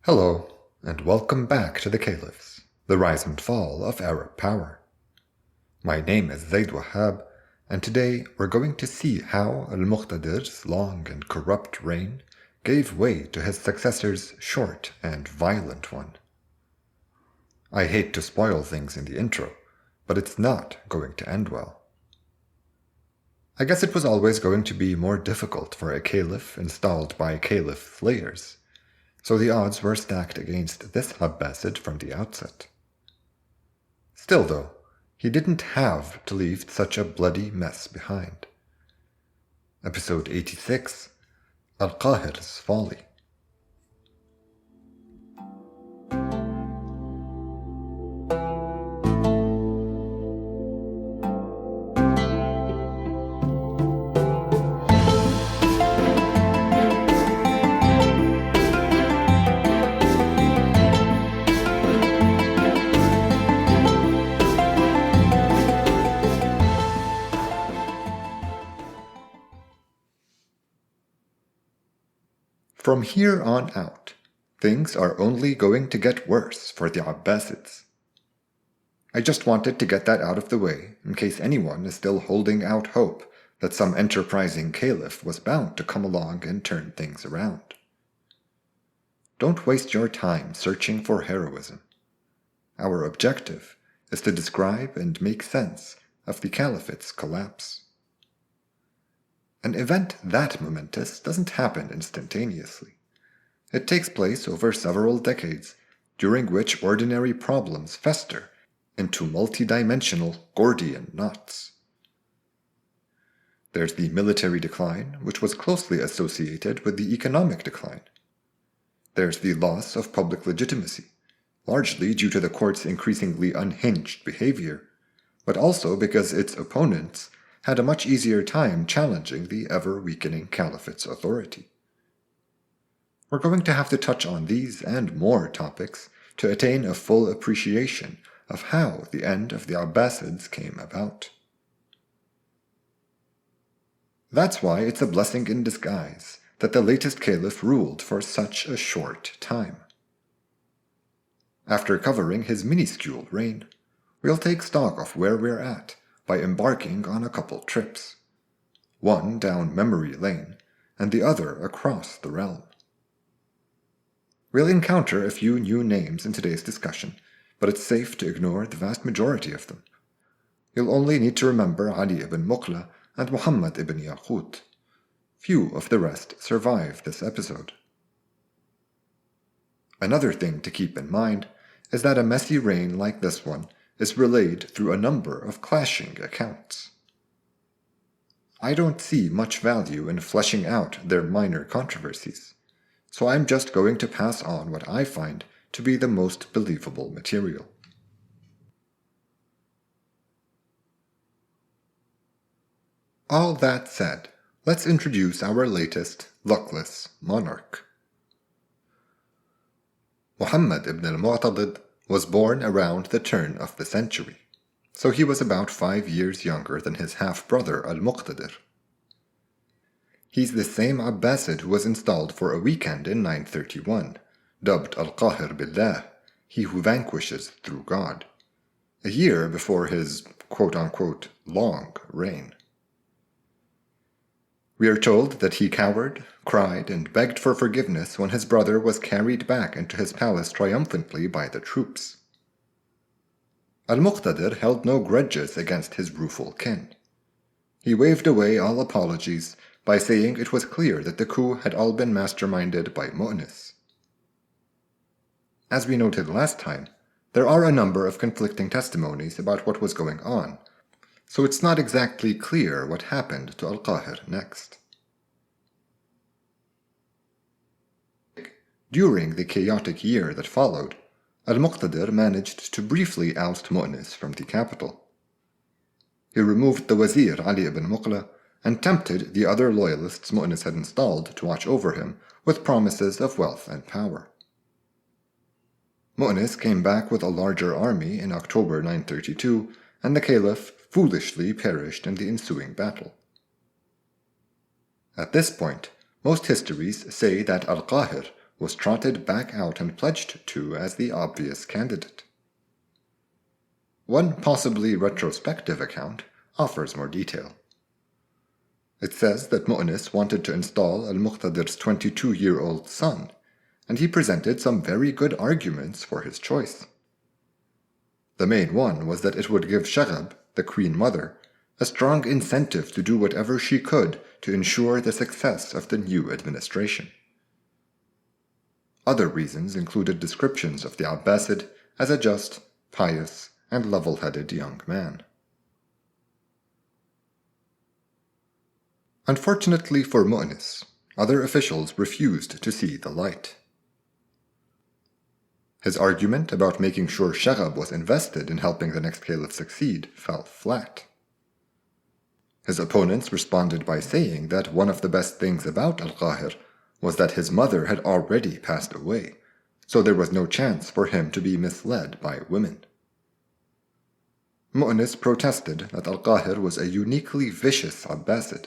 Hello, and welcome back to the Caliphs, the rise and fall of Arab power. My name is Zaid Wahab, and today we're going to see how Al-Muqtadir's long and corrupt reign gave way to his successor's short and violent one. I hate to spoil things in the intro, but it's not going to end well. I guess it was always going to be more difficult for a caliph installed by caliph slayers, so the odds were stacked against this Abbasid from the outset. Still though, he didn't have to leave such a bloody mess behind. Episode 86, Qaher's Folly. From here on out, things are only going to get worse for the Abbasids. I just wanted to get that out of the way in case anyone is still holding out hope that some enterprising caliph was bound to come along and turn things around. Don't waste your time searching for heroism. Our objective is to describe and make sense of the caliphate's collapse. An event that momentous doesn't happen instantaneously. It takes place over several decades, during which ordinary problems fester into multidimensional Gordian knots. There's the military decline, which was closely associated with the economic decline. There's the loss of public legitimacy, largely due to the court's increasingly unhinged behavior, but also because its opponents had a much easier time challenging the ever-weakening caliphate's authority. We're going to have to touch on these and more topics to attain a full appreciation of how the end of the Abbasids came about. That's why it's a blessing in disguise that the latest caliph ruled for such a short time. After covering his minuscule reign, we'll take stock of where we're at by embarking on a couple trips, one down memory lane and the other across the realm. We'll encounter a few new names in today's discussion, but it's safe to ignore the vast majority of them. You'll only need to remember Ali ibn Muqla and Muhammad ibn Yaqut. Few of the rest survive this episode. Another thing to keep in mind is that a messy reign like this one is relayed through a number of clashing accounts. I don't see much value in fleshing out their minor controversies, so I'm just going to pass on what I find to be the most believable material. All that said, let's introduce our latest luckless monarch. Muhammad ibn al-Muqtadir was born around the turn of the century, so he was about 5 years younger than his half-brother Al-Muqtadir. He's the same Abbasid who was installed for a weekend in 931, dubbed Al-Qaher Billah, he who vanquishes through God, a year before his quote-unquote long reign. We are told that he cowered, cried, and begged for forgiveness when his brother was carried back into his palace triumphantly by the troops. Al-Muqtadir held no grudges against his rueful kin. He waved away all apologies by saying it was clear that the coup had all been masterminded by Mu'nis. As we noted last time, there are a number of conflicting testimonies about what was going on, so it's not exactly clear what happened to Al-Qaher next. During the chaotic year that followed, Al-Muqtadir managed to briefly oust Mu'nis from the capital. He removed the wazir Ali ibn Muqla and tempted the other loyalists Mu'nis had installed to watch over him with promises of wealth and power. Mu'nis came back with a larger army in October 932, and the caliph foolishly perished in the ensuing battle. At this point, most histories say that Al-Qaher was trotted back out and pledged to as the obvious candidate. One possibly retrospective account offers more detail. It says that Mu'nis wanted to install al-Muqtadir's 22-year-old son, and he presented some very good arguments for his choice. The main one was that it would give Shaghab, the queen mother, a strong incentive to do whatever she could to ensure the success of the new administration. Other reasons included descriptions of the Abbasid as a just, pious, and level-headed young man. Unfortunately for Mu'nis, other officials refused to see the light. His argument about making sure Shaghab was invested in helping the next caliph succeed fell flat. His opponents responded by saying that one of the best things about Qaher was that his mother had already passed away, so there was no chance for him to be misled by women. Mu'nis protested that Qaher was a uniquely vicious Abbasid,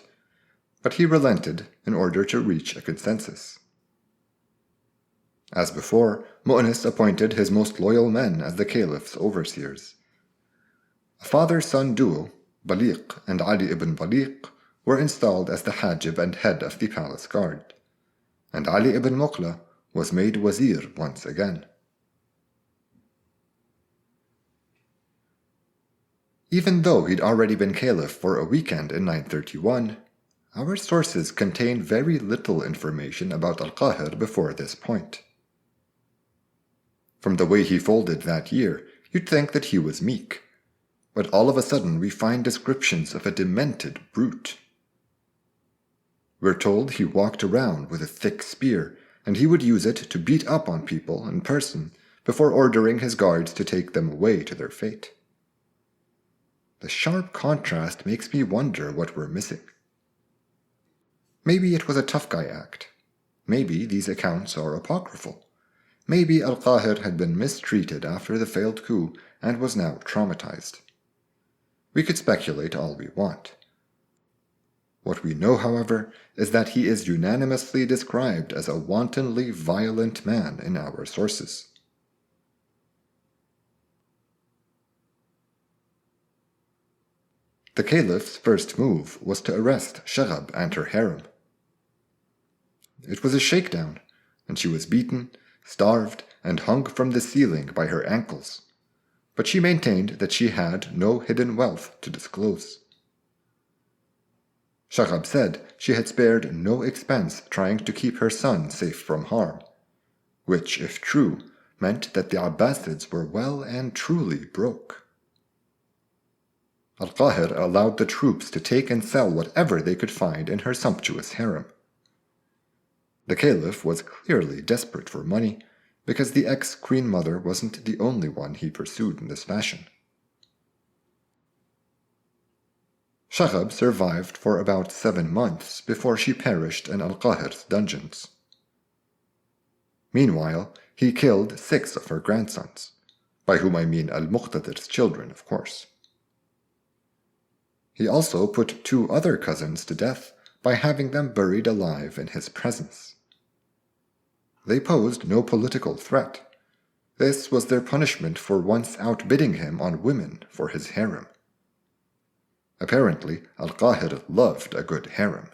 but he relented in order to reach a consensus. As before, Mu'nis appointed his most loyal men as the caliph's overseers. A father-son duo, Baliq and Ali ibn Baliq, were installed as the Hajib and head of the palace guard, and Ali ibn Muqla was made wazir once again. Even though he'd already been caliph for a weekend in 931, our sources contain very little information about Qaher before this point. From the way he folded that year, you'd think that he was meek, but all of a sudden we find descriptions of a demented brute. We're told he walked around with a thick spear, and he would use it to beat up on people in person before ordering his guards to take them away to their fate. The sharp contrast makes me wonder what we're missing. Maybe it was a tough guy act. Maybe these accounts are apocryphal. Maybe Qaher had been mistreated after the failed coup and was now traumatized. We could speculate all we want. What we know, however, is that he is unanimously described as a wantonly violent man in our sources. The caliph's first move was to arrest Shaghab and her harem. It was a shakedown, and she was beaten, starved, and hung from the ceiling by her ankles, but she maintained that she had no hidden wealth to disclose. Shaghab said she had spared no expense trying to keep her son safe from harm, which, if true, meant that the Abbasids were well and truly broke. Qaher allowed the troops to take and sell whatever they could find in her sumptuous harem. The caliph was clearly desperate for money, because the ex-queen mother wasn't the only one he pursued in this fashion. Shaghab survived for about 7 months before she perished in Qaher's dungeons. Meanwhile, he killed 6 of her grandsons, by whom I mean al-Muqtadir's children, of course. He also put 2 other cousins to death by having them buried alive in his presence. They posed no political threat. This was their punishment for once outbidding him on women for his harem. Apparently, Qaher loved a good harem.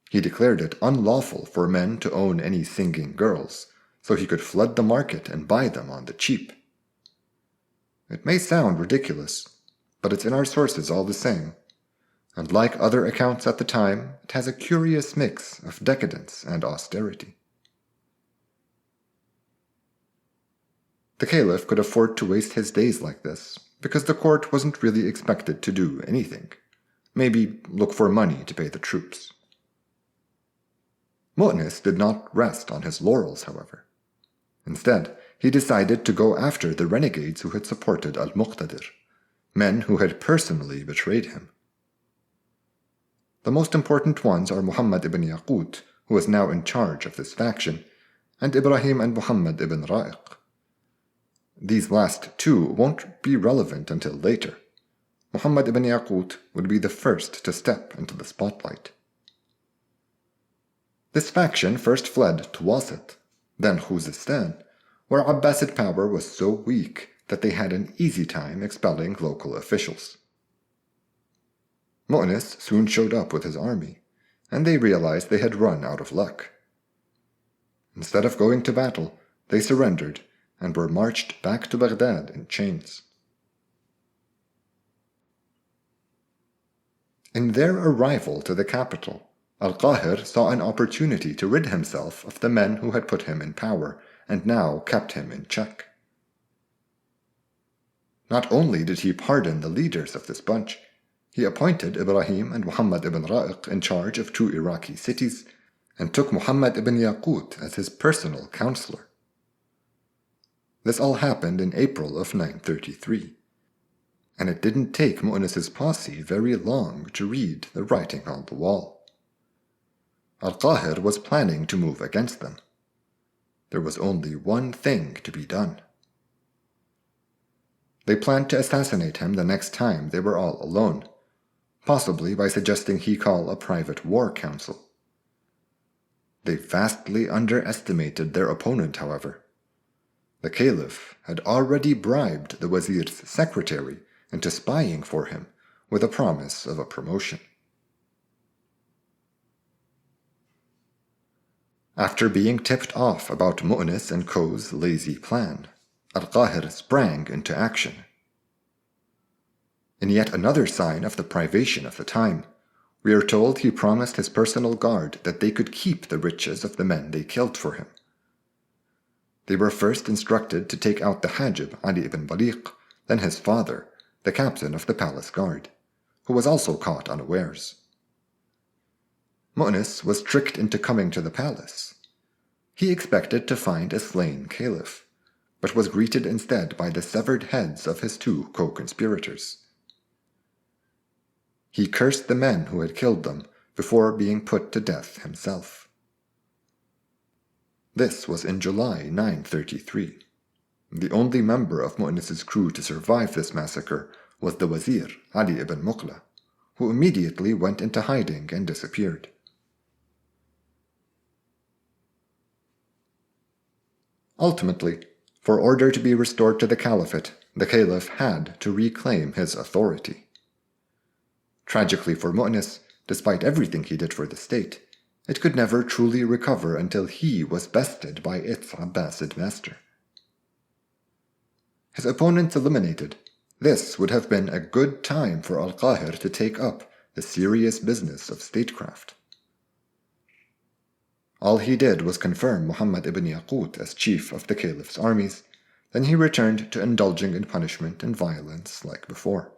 He declared it unlawful for men to own any singing girls, so he could flood the market and buy them on the cheap. It may sound ridiculous, but it's in our sources all the same, and like other accounts at the time, it has a curious mix of decadence and austerity. The caliph could afford to waste his days like this, because the court wasn't really expected to do anything. Maybe look for money to pay the troops. Mu'nis did not rest on his laurels, however. Instead, he decided to go after the renegades who had supported al-Muqtadir, men who had personally betrayed him. The most important ones are Muhammad ibn Yaqut, who was now in charge of this faction, and Ibrahim and Muhammad ibn Ra'iq. These last 2 won't be relevant until later. Muhammad ibn Yaqut would be the first to step into the spotlight. This faction first fled to Wasit, then Khuzestan, where Abbasid power was so weak that they had an easy time expelling local officials. Mu'nis soon showed up with his army, and they realized they had run out of luck. Instead of going to battle, they surrendered and were marched back to Baghdad in chains. In their arrival to the capital, Qaher saw an opportunity to rid himself of the men who had put him in power and now kept him in check. Not only did he pardon the leaders of this bunch, he appointed Ibrahim and Muhammad ibn Ra'iq in charge of 2 Iraqi cities and took Muhammad ibn Yaqut as his personal counselor. This all happened in April of 933, and it didn't take Mu'nis's posse very long to read the writing on the wall. Qaher was planning to move against them. There was only one thing to be done. They planned to assassinate him the next time they were all alone, possibly by suggesting he call a private war council. They vastly underestimated their opponent, however. The caliph had already bribed the wazir's secretary into spying for him with a promise of a promotion. After being tipped off about Mu'nis and Co.'s lazy plan, Qaher sprang into action. In yet another sign of the privation of the time, we are told he promised his personal guard that they could keep the riches of the men they killed for him. They were first instructed to take out the Hajib Ali ibn Baliq, then his father, the captain of the palace guard, who was also caught unawares. Mu'nis was tricked into coming to the palace. He expected to find a slain caliph, but was greeted instead by the severed heads of his 2 co-conspirators. He cursed the men who had killed them before being put to death himself. This was in July 933. The only member of Mu'nis's crew to survive this massacre was the wazir, Ali ibn Muqla, who immediately went into hiding and disappeared. Ultimately, for order to be restored to the caliphate, the caliph had to reclaim his authority. Tragically for Mu'nis, despite everything he did for the state, it could never truly recover until he was bested by its Abbasid master. His opponents eliminated, this would have been a good time for Qaher to take up the serious business of statecraft. All he did was confirm Muhammad ibn Yaqut as chief of the caliph's armies, then he returned to indulging in punishment and violence like before.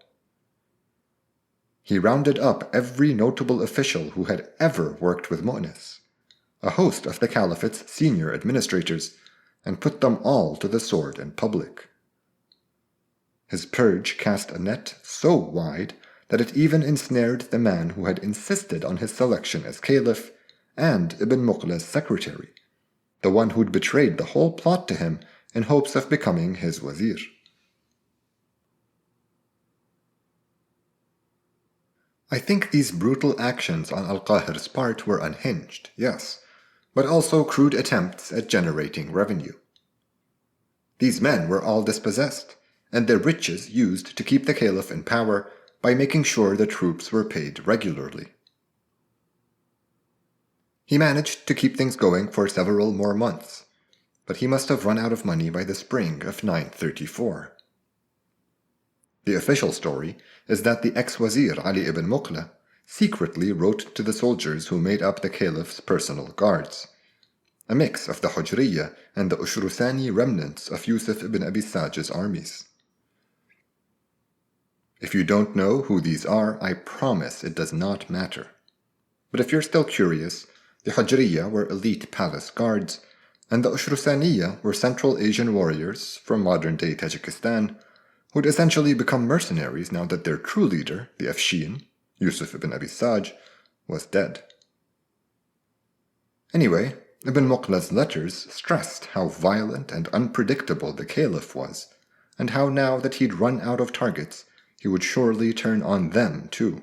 He rounded up every notable official who had ever worked with Mu'nis, a host of the caliphate's senior administrators, and put them all to the sword in public. His purge cast a net so wide that it even ensnared the man who had insisted on his selection as caliph and Ibn Muqla's secretary, the one who'd betrayed the whole plot to him in hopes of becoming his wazir. I think these brutal actions on Qaher's part were unhinged, yes, but also crude attempts at generating revenue. These men were all dispossessed, and their riches used to keep the caliph in power by making sure the troops were paid regularly. He managed to keep things going for several more months, but he must have run out of money by the spring of 934. The official story is that the ex-wazir Ali ibn Muqla secretly wrote to the soldiers who made up the caliph's personal guards, a mix of the Hujriya and the Ushrusani remnants of Yusuf ibn Abisaj's armies. If you don't know who these are, I promise it does not matter. But if you're still curious, the Hujriya were elite palace guards, and the Ushrusaniya were Central Asian warriors from modern-day Tajikistan who'd essentially become mercenaries now that their true leader, the Afshin, Yusuf ibn Abisaj, was dead. Anyway, Ibn Muqla's letters stressed how violent and unpredictable the caliph was, and how now that he'd run out of targets, he would surely turn on them too.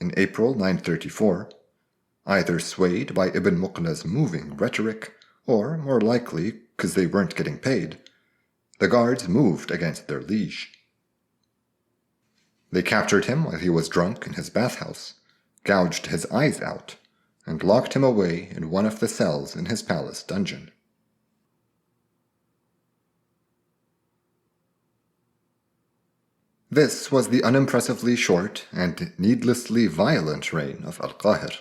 In April 934, either swayed by Ibn Muqla's moving rhetoric, or, more likely, because they weren't getting paid, the guards moved against their liege. They captured him while he was drunk in his bathhouse, gouged his eyes out, and locked him away in one of the cells in his palace dungeon. This was the unimpressively short and needlessly violent reign of Qaher.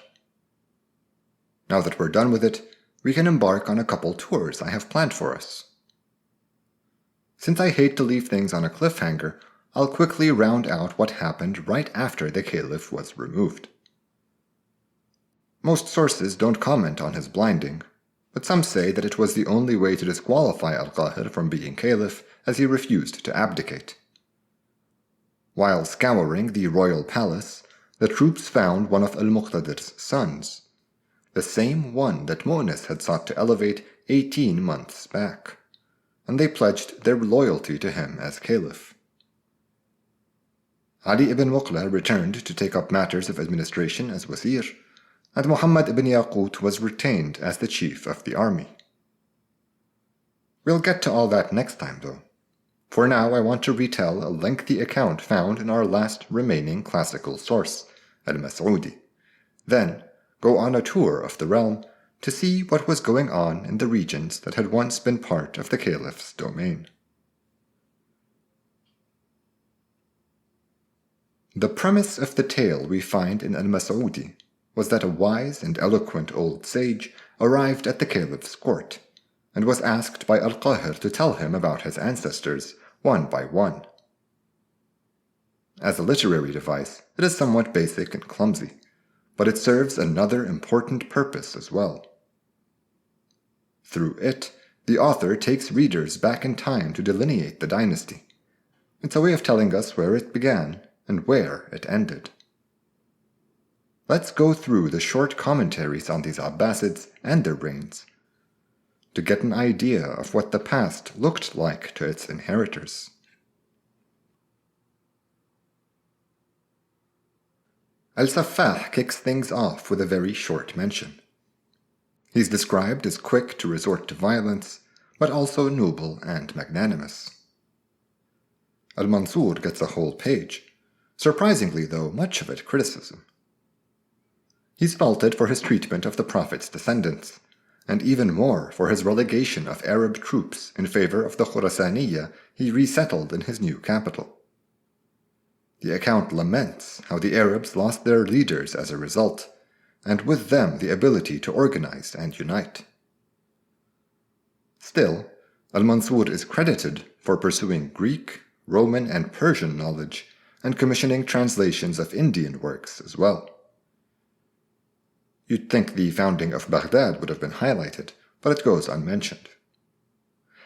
Now that we're done with it, we can embark on a couple tours I have planned for us. Since I hate to leave things on a cliffhanger, I'll quickly round out what happened right after the caliph was removed. Most sources don't comment on his blinding, but some say that it was the only way to disqualify Qaher from being caliph, as he refused to abdicate. While scouring the royal palace, the troops found one of al-Muqtadir's sons, the same one that Mu'nis had sought to elevate 18 months back, and they pledged their loyalty to him as caliph. Ali ibn Muqla returned to take up matters of administration as wazir, and Muhammad ibn Yaqut was retained as the chief of the army. We'll get to all that next time, though. For now, I want to retell a lengthy account found in our last remaining classical source, al-Mas'udi. Then, go on a tour of the realm to see what was going on in the regions that had once been part of the caliph's domain. The premise of the tale we find in al-Mas'udi was that a wise and eloquent old sage arrived at the caliph's court, and was asked by Qaher to tell him about his ancestors, one by one. As a literary device, it is somewhat basic and clumsy, but it serves another important purpose as well. Through it, the author takes readers back in time to delineate the dynasty. It's a way of telling us where it began and where it ended. Let's go through the short commentaries on these Abbasids and their reigns, to get an idea of what the past looked like to its inheritors. Al-Saffah kicks things off with a very short mention. He's described as quick to resort to violence, but also noble and magnanimous. Al-Mansur gets a whole page, surprisingly though much of it criticism. He's faulted for his treatment of the Prophet's descendants, and even more for his relegation of Arab troops in favor of the Khurasaniya he resettled in his new capital. The account laments how the Arabs lost their leaders as a result, and with them the ability to organize and unite. Still, Al-Mansur is credited for pursuing Greek, Roman, and Persian knowledge, and commissioning translations of Indian works as well. You'd think the founding of Baghdad would have been highlighted, but it goes unmentioned.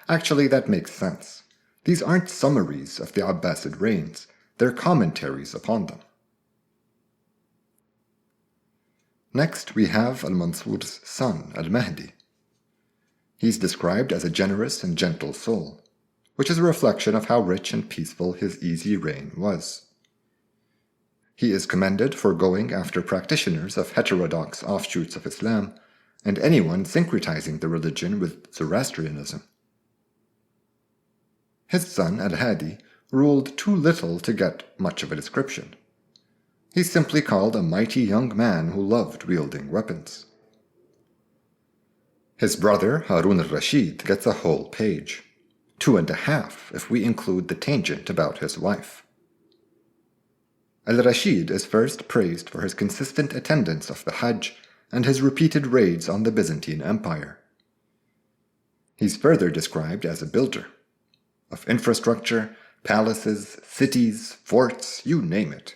Actually, that makes sense. These aren't summaries of the Abbasid reigns, they're commentaries upon them. Next, we have Al-Mansur's son, Al-Mahdi. He's described as a generous and gentle soul, which is a reflection of how rich and peaceful his easy reign was. He is commended for going after practitioners of heterodox offshoots of Islam, and anyone syncretizing the religion with Zoroastrianism. His son, Al-Hadi, ruled too little to get much of a description. He's simply called a mighty young man who loved wielding weapons. His brother, Harun al-Rashid, gets a whole page, 2.5 if we include the tangent about his wife. Al-Rashid is first praised for his consistent attendance of the Hajj and his repeated raids on the Byzantine Empire. He's further described as a builder of infrastructure, palaces, cities, forts, you name it.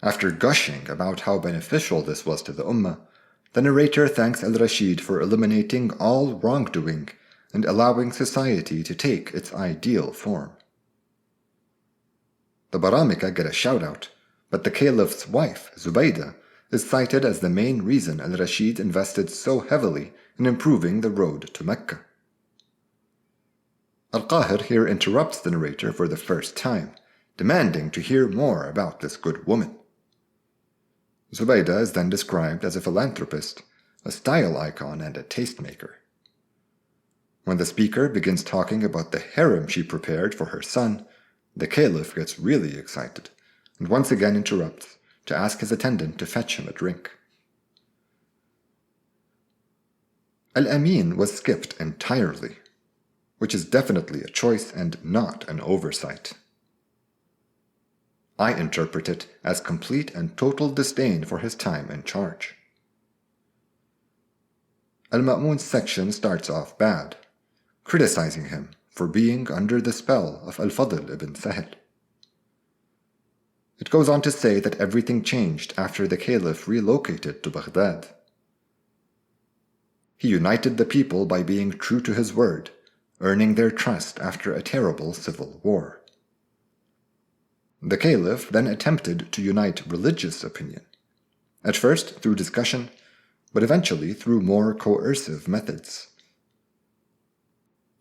After gushing about how beneficial this was to the Ummah, the narrator thanks Al-Rashid for eliminating all wrongdoing and allowing society to take its ideal form. The Baramika get a shout-out, but the caliph's wife, Zubaydah, is cited as the main reason Al-Rashid invested so heavily in improving the road to Mecca. Al-Qaher here interrupts the narrator for the first time, demanding to hear more about this good woman. Zubaydah is then described as a philanthropist, a style icon, and a tastemaker. When the speaker begins talking about the harem she prepared for her son, the caliph gets really excited and once again interrupts to ask his attendant to fetch him a drink. Al-Amin was skipped entirely, which is definitely a choice and not an oversight. I interpret it as complete and total disdain for his time in charge. Al-Ma'mun's section starts off bad, criticizing him for being under the spell of Al-Fadl ibn Sahl. It goes on to say that everything changed after the caliph relocated to Baghdad. He united the people by being true to his word, earning their trust after a terrible civil war. The caliph then attempted to unite religious opinion, at first through discussion, but eventually through more coercive methods.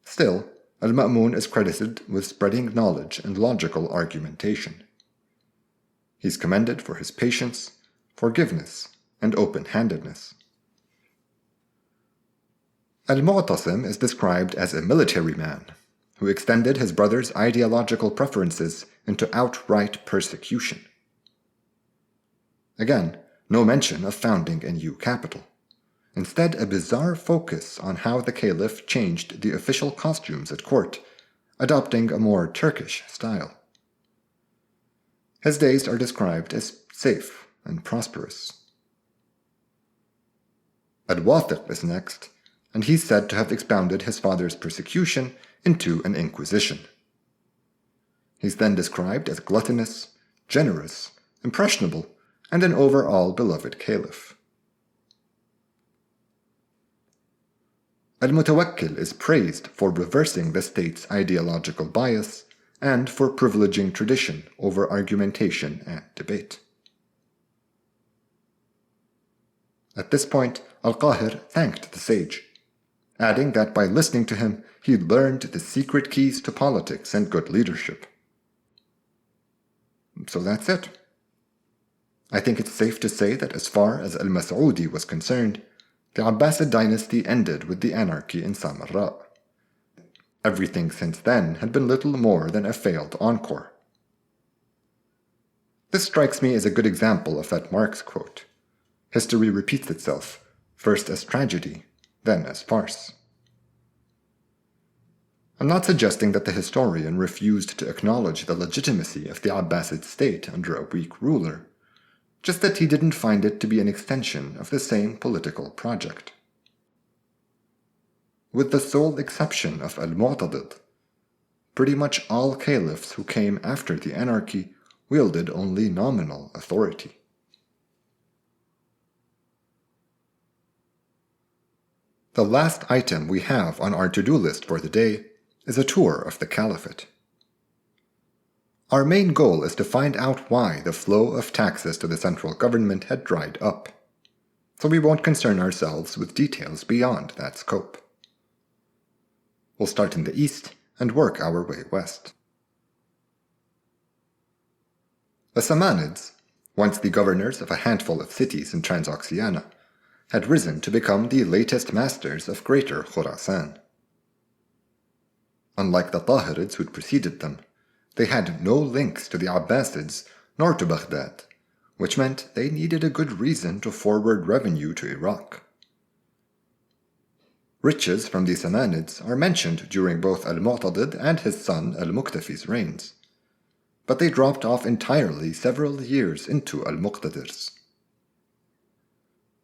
Still, Al-Ma'mun is credited with spreading knowledge and logical argumentation. He's commended for his patience, forgiveness, and open-handedness. Al-Mu'tasim is described as a military man who extended his brother's ideological preferences into outright persecution. Again, no mention of founding a new capital. Instead, a bizarre focus on how the caliph changed the official costumes at court, adopting a more Turkish style. His days are described as safe and prosperous. Al-Wathiq is next, and he's said to have expounded his father's persecution into an inquisition. He's then described as gluttonous, generous, impressionable, and an overall beloved caliph. Al-Mutawakkil is praised for reversing the state's ideological bias and for privileging tradition over argumentation and debate. At this point, Al-Qaher thanked the sage, adding that by listening to him, he learned the secret keys to politics and good leadership. So that's it. I think it's safe to say that as far as Al-Mas'udi was concerned, the Abbasid dynasty ended with the anarchy in Samarra. Everything since then had been little more than a failed encore. This strikes me as a good example of that Marx quote. History repeats itself, first as tragedy, then as farce. I'm not suggesting that the historian refused to acknowledge the legitimacy of the Abbasid state under a weak ruler, just that he didn't find it to be an extension of the same political project. With the sole exception of Al-Muqtadir, pretty much all caliphs who came after the anarchy wielded only nominal authority. The last item we have on our to-do list for the day is a tour of the caliphate. Our main goal is to find out why the flow of taxes to the central government had dried up, so we won't concern ourselves with details beyond that scope. We'll start in the east and work our way west. The Samanids, once the governors of a handful of cities in Transoxiana, had risen to become the latest masters of Greater Khurasan. Unlike the Tahirids who'd preceded them, they had no links to the Abbasids nor to Baghdad, which meant they needed a good reason to forward revenue to Iraq. Riches from the Samanids are mentioned during both Al-Muqtadir and his son Al-Muqtafi's reigns, but they dropped off entirely several years into Al-Muqtadir's.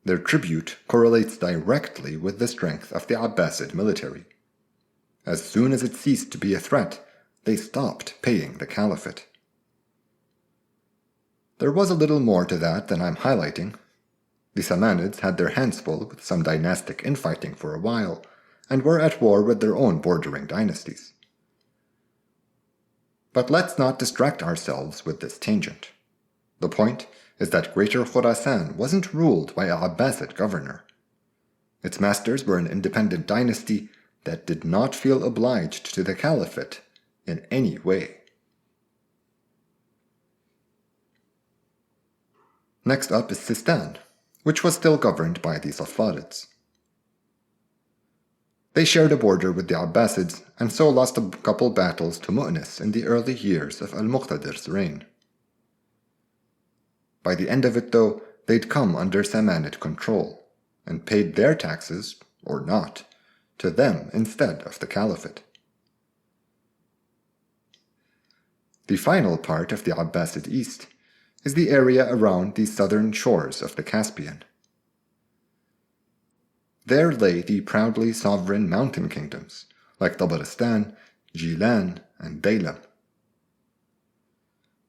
Their tribute correlates directly with the strength of the Abbasid military. As soon as it ceased to be a threat, they stopped paying the caliphate. There was a little more to that than I'm highlighting. The Samanids had their hands full with some dynastic infighting for a while, and were at war with their own bordering dynasties. But let's not distract ourselves with this tangent. The point is that Greater Khurasan wasn't ruled by an Abbasid governor. Its masters were an independent dynasty that did not feel obliged to the caliphate in any way. Next up is Sistan, which was still governed by the Saffarids. They shared a border with the Abbasids and so lost a couple battles to Mu'nis in the early years of al-Muqtadir's reign. By the end of it, though, they'd come under Samanid control and paid their taxes, or not, to them instead of the caliphate. The final part of the Abbasid East is the area around the southern shores of the Caspian. There lay the proudly sovereign mountain kingdoms, like Tabaristan, Gilan, and Daylam.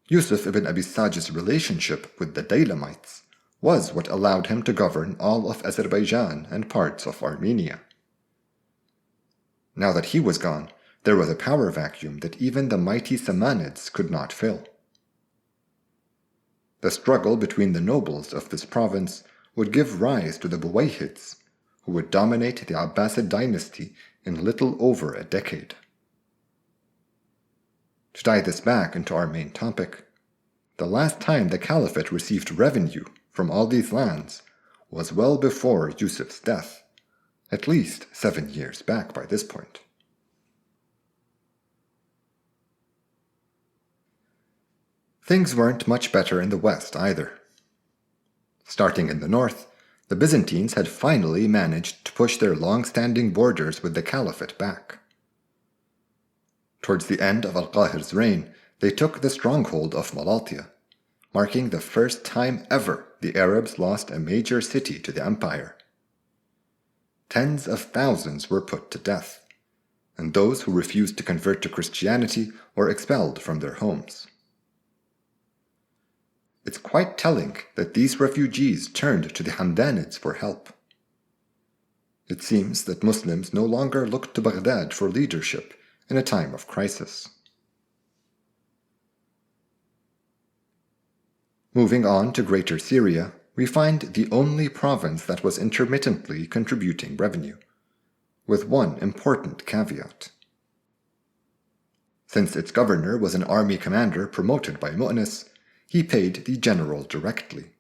Yusuf ibn Abbasid's relationship with the Daylamites was what allowed him to govern all of Azerbaijan and parts of Armenia. Now that he was gone, there was a power vacuum that even the mighty Samanids could not fill. The struggle between the nobles of this province would give rise to the Buwayhids, who would dominate the Abbasid dynasty in little over a decade. To tie this back into our main topic, the last time the caliphate received revenue from all these lands was well before Yusuf's death, at least 7 years back by this point. Things weren't much better in the west either. Starting in the north, the Byzantines had finally managed to push their long-standing borders with the caliphate back. Towards the end of al-Qahir's reign, they took the stronghold of Malatya, marking the first time ever the Arabs lost a major city to the empire. Tens of thousands were put to death, and those who refused to convert to Christianity were expelled from their homes. It's quite telling that these refugees turned to the Hamdanids for help. It seems that Muslims no longer looked to Baghdad for leadership in a time of crisis. Moving on to Greater Syria, we find the only province that was intermittently contributing revenue, with one important caveat. Since its governor was an army commander promoted by Mu'nis, he paid the general directly.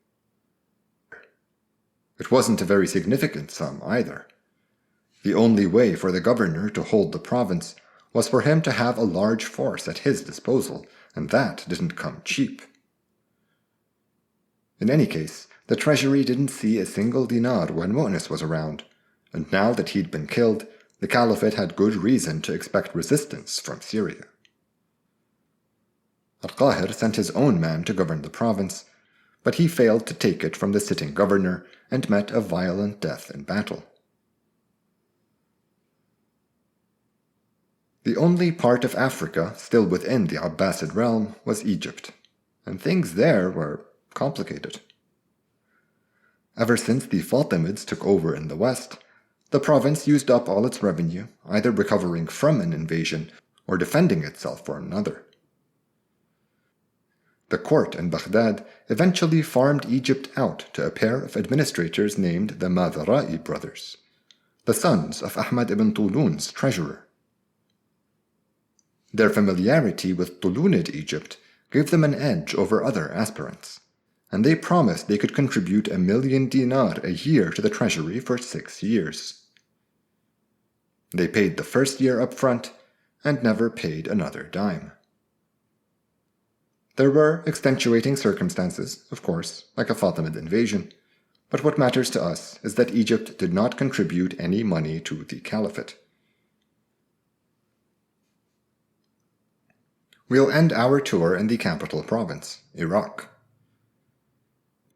It wasn't a very significant sum either. The only way for the governor to hold the province was for him to have a large force at his disposal, and that didn't come cheap. In any case, the treasury didn't see a single dinar when Mu'nis was around, and now that he'd been killed, the caliphate had good reason to expect resistance from Syria. Al-Qaher sent his own man to govern the province, but he failed to take it from the sitting governor and met a violent death in battle. The only part of Africa still within the Abbasid realm was Egypt, and things there were complicated. Ever since the Fatimids took over in the west, the province used up all its revenue, either recovering from an invasion or defending itself from another. The court in Baghdad eventually farmed Egypt out to a pair of administrators named the Madara'i brothers, the sons of Ahmad ibn Tulun's treasurer. Their familiarity with Tulunid Egypt gave them an edge over other aspirants, and they promised they could contribute 1 million dinar a year to the treasury for 6 years. They paid the first year up front and never paid another dime. There were extenuating circumstances, of course, like a Fatimid invasion, but what matters to us is that Egypt did not contribute any money to the caliphate. We'll end our tour in the capital province, Iraq.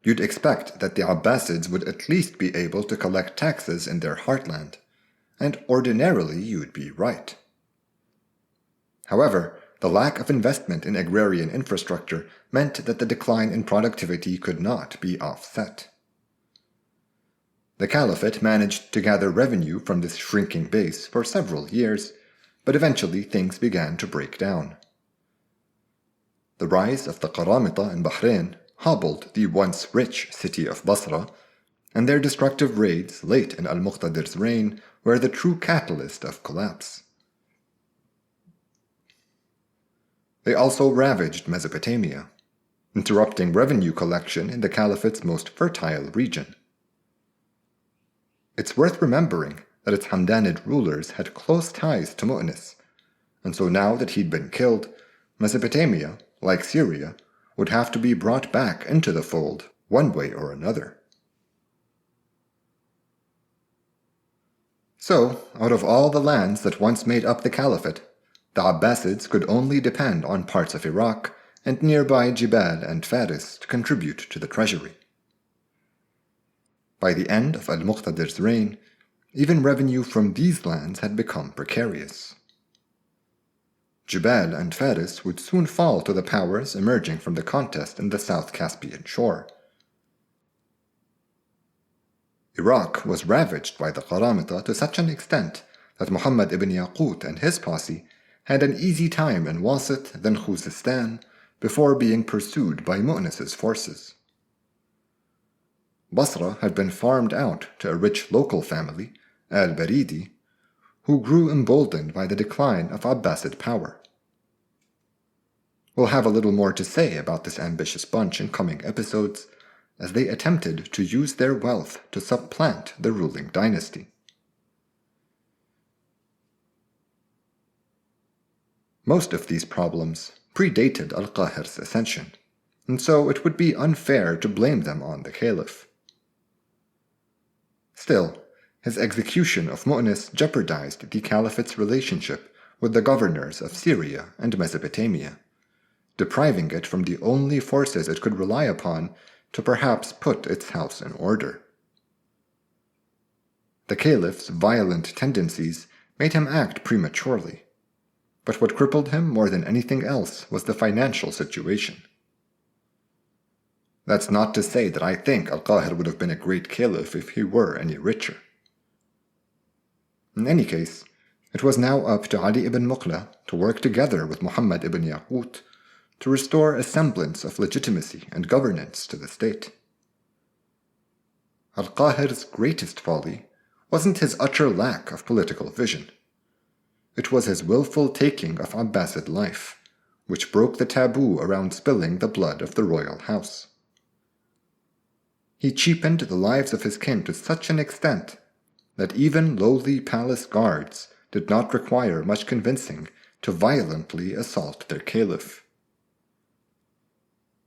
You'd expect that the Abbasids would at least be able to collect taxes in their heartland, and ordinarily you'd be right. However, the lack of investment in agrarian infrastructure meant that the decline in productivity could not be offset. The caliphate managed to gather revenue from this shrinking base for several years, but eventually things began to break down. The rise of the Qaramita in Bahrain hobbled the once rich city of Basra, and their destructive raids late in al-Muqtadir's reign were the true catalyst of collapse. They also ravaged Mesopotamia. interrupting revenue collection in the caliphate's most fertile region. It's worth remembering that its Hamdanid rulers had close ties to Mu'nis, and so now that he'd been killed, Mesopotamia, like Syria, would have to be brought back into the fold one way or another. So, out of all the lands that once made up the caliphate, the Abbasids could only depend on parts of Iraq and nearby Jibal and Faris to contribute to the treasury. By the end of al-Muqtadir's reign, even revenue from these lands had become precarious. Jibal and Faris would soon fall to the powers emerging from the contest in the South Caspian shore. Iraq was ravaged by the Qaramita to such an extent that Muhammad ibn Yaqut and his posse had an easy time in Wasit, then Khuzestan, before being pursued by Mu'nis's forces. Basra had been farmed out to a rich local family, al-Baridi, who grew emboldened by the decline of Abbasid power. We'll have a little more to say about this ambitious bunch in coming episodes, as they attempted to use their wealth to supplant the ruling dynasty. Most of these problems predated al-Qahir's ascension, and so it would be unfair to blame them on the caliph. Still, his execution of Mu'nis jeopardized the caliphate's relationship with the governors of Syria and Mesopotamia, depriving it from the only forces it could rely upon to perhaps put its house in order. The caliph's violent tendencies made him act prematurely, but what crippled him more than anything else was the financial situation. That's not to say that I think al-Qahir would have been a great caliph if he were any richer. In any case, it was now up to Ali ibn Muqla to work together with Muhammad ibn Yaqut to restore a semblance of legitimacy and governance to the state. Al-Qahir's greatest folly wasn't his utter lack of political vision. It was his willful taking of Abbasid life, which broke the taboo around spilling the blood of the royal house. He cheapened the lives of his kin to such an extent that even lowly palace guards did not require much convincing to violently assault their caliph.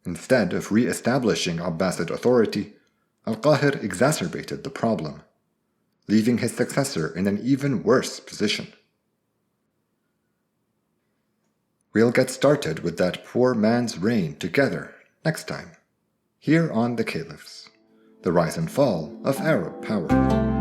Instead of re-establishing Abbasid authority, al-Qahir exacerbated the problem, leaving his successor in an even worse position. We'll get started with that poor man's reign together next time, here on The Caliphs, the rise and fall of Arab power.